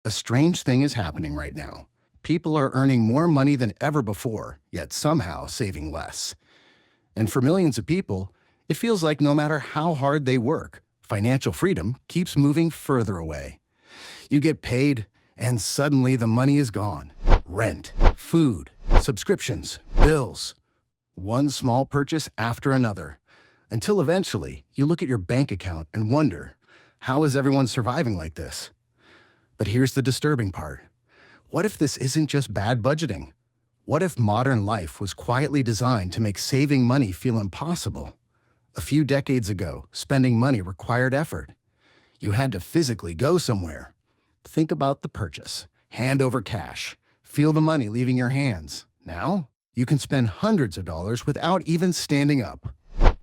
A strange thing is happening right now. People are earning more money than ever before, yet somehow saving less. And for millions of people, it feels like no matter how hard they work, financial freedom keeps moving further away. You get paid, and suddenly the money is gone. Rent, food, subscriptions, bills. One small purchase after another. Until eventually, you look at your bank account and wonder, how is everyone surviving like this? But here's the disturbing part. What if this isn't just bad budgeting? What if modern life was quietly designed to make saving money feel impossible? A few decades ago, spending money required effort. You had to physically go somewhere. Think about the purchase. Hand over cash. Feel the money leaving your hands. Now, you can spend hundreds of dollars without even standing up.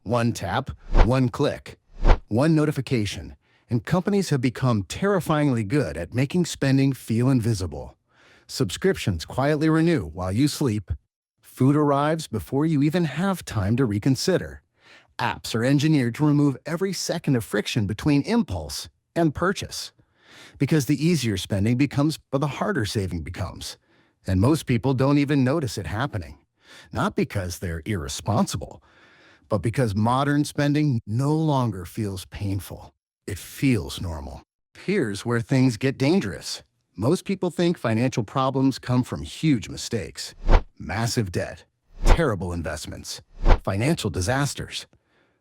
One tap, one click, one notification, and companies have become terrifyingly good at making spending feel invisible. Subscriptions quietly renew while you sleep. Food arrives before you even have time to reconsider. Apps are engineered to remove every second of friction between impulse and purchase. Because the easier spending becomes, the harder saving becomes. And most people don't even notice it happening. Not because they're irresponsible, but because modern spending no longer feels painful. It feels normal. Here's where things get dangerous. Most people think financial problems come from huge mistakes, massive debt, terrible investments, financial disasters.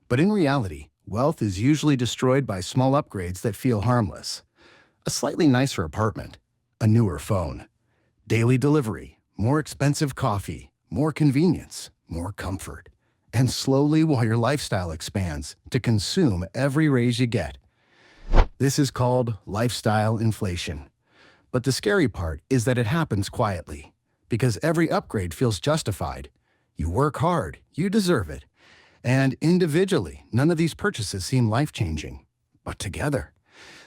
But in reality, wealth is usually destroyed by small upgrades that feel harmless. A slightly nicer apartment, a newer phone, daily delivery, more expensive coffee, more convenience, more comfort. And slowly, while your lifestyle expands to consume every raise you get. This is called lifestyle inflation. But the scary part is that it happens quietly, because every upgrade feels justified. You work hard, you deserve it. And individually, none of these purchases seem life-changing. But together,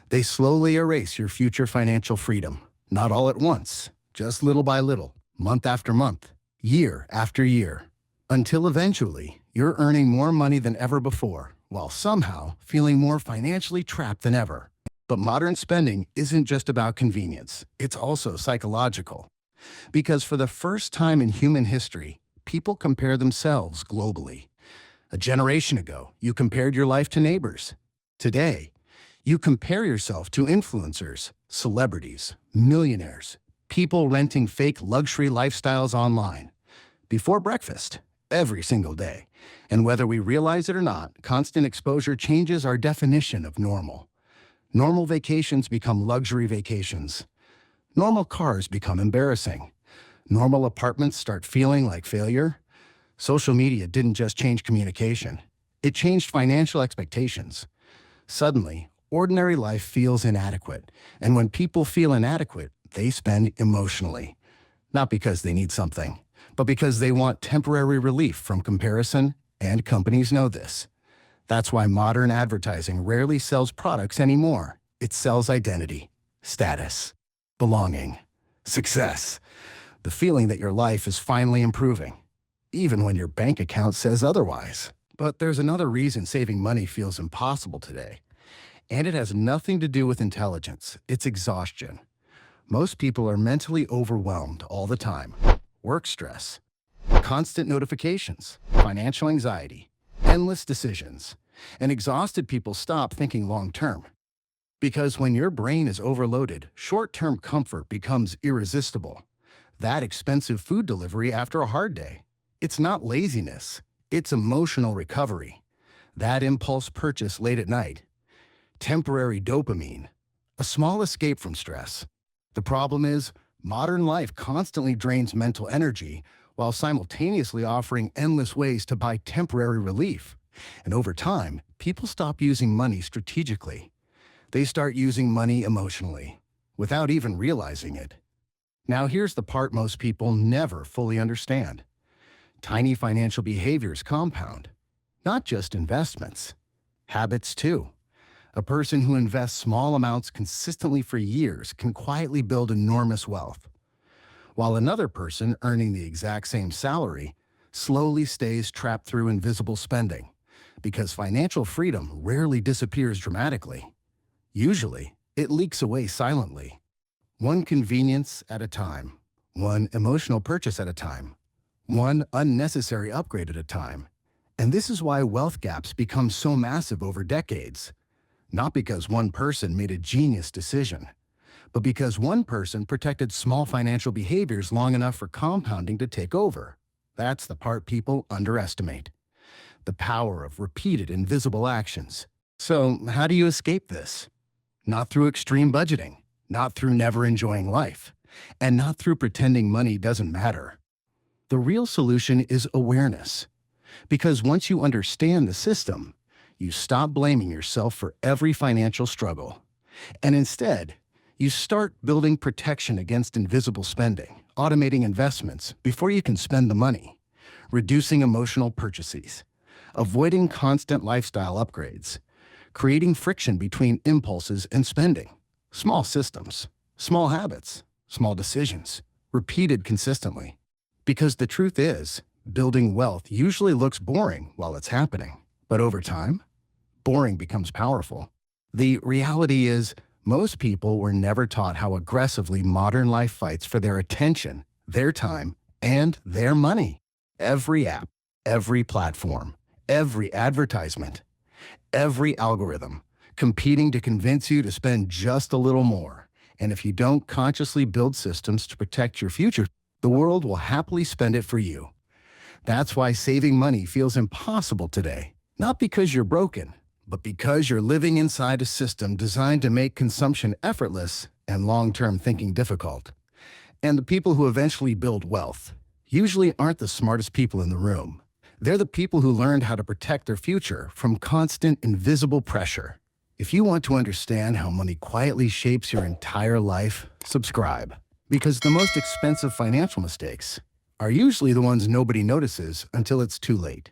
they slowly erase your future financial freedom. Not all at once, just little by little, month after month, year after year. Until eventually, you're earning more money than ever before, while somehow feeling more financially trapped than ever. But modern spending isn't just about convenience, it's also psychological. Because for the first time in human history, people compare themselves globally. A generation ago, you compared your life to neighbors. Today, you compare yourself to influencers, celebrities, millionaires, people renting fake luxury lifestyles online. Before breakfast, every single day. And whether we realize it or not, constant exposure changes our definition of normal. Normal vacations become luxury vacations. Normal cars become embarrassing. Normal apartments start feeling like failure. Social media didn't just change communication. It changed financial expectations. Suddenly, ordinary life feels inadequate. And when people feel inadequate, they spend emotionally. Not because they need something, but because they want temporary relief from comparison, and companies know this. That's why modern advertising rarely sells products anymore. It sells identity, status, belonging, success, the feeling that your life is finally improving, even when your bank account says otherwise. But there's another reason saving money feels impossible today, and it has nothing to do with intelligence. It's exhaustion. Most people are mentally overwhelmed all the time. Work stress, constant notifications, financial anxiety, endless decisions. And exhausted people stop thinking long-term. Because when your brain is overloaded, short-term comfort becomes irresistible. That expensive food delivery after a hard day. It's not laziness, it's emotional recovery. That impulse purchase late at night. Temporary dopamine. A small escape from stress. The problem is, modern life constantly drains mental energy while simultaneously offering endless ways to buy temporary relief. And over time, people stop using money strategically. They start using money emotionally, without even realizing it. Now here's the part most people never fully understand. Tiny financial behaviors compound. Not just investments. Habits too. A person who invests small amounts consistently for years can quietly build enormous wealth. While another person earning the exact same salary slowly stays trapped through invisible spending. Because financial freedom rarely disappears dramatically. Usually, it leaks away silently. one convenience at a time, one emotional purchase at a time, one unnecessary upgrade at a time. And this is why wealth gaps become so massive over decades. Not because one person made a genius decision, but because one person protected small financial behaviors long enough for compounding to take over. That's the part people underestimate. The power of repeated invisible actions. So, how do you escape this? Not through extreme budgeting, not through never enjoying life, and not through pretending money doesn't matter. The real solution is awareness. Because once you understand the system, you stop blaming yourself for every financial struggle. And instead, you start building protection against invisible spending, automating investments before you can spend the money, reducing emotional purchases, avoiding constant lifestyle upgrades, creating friction between impulses and spending. Small systems, small habits, small decisions, repeated consistently. Because the truth is, building wealth usually looks boring while it's happening. But over time, boring becomes powerful. The reality is, most people were never taught how aggressively modern life fights for their attention, their time, and their money. Every app, every platform, every advertisement, every algorithm, competing to convince you to spend just a little more. And if you don't consciously build systems to protect your future, the world will happily spend it for you. That's why saving money feels impossible today. Not because you're broken, but because you're living inside a system designed to make consumption effortless and long-term thinking difficult. And the people who eventually build wealth usually aren't the smartest people in the room. They're the people who learned how to protect their future from constant invisible pressure. If you want to understand how money quietly shapes your entire life, subscribe. Because the most expensive financial mistakes are usually the ones nobody notices until it's too late.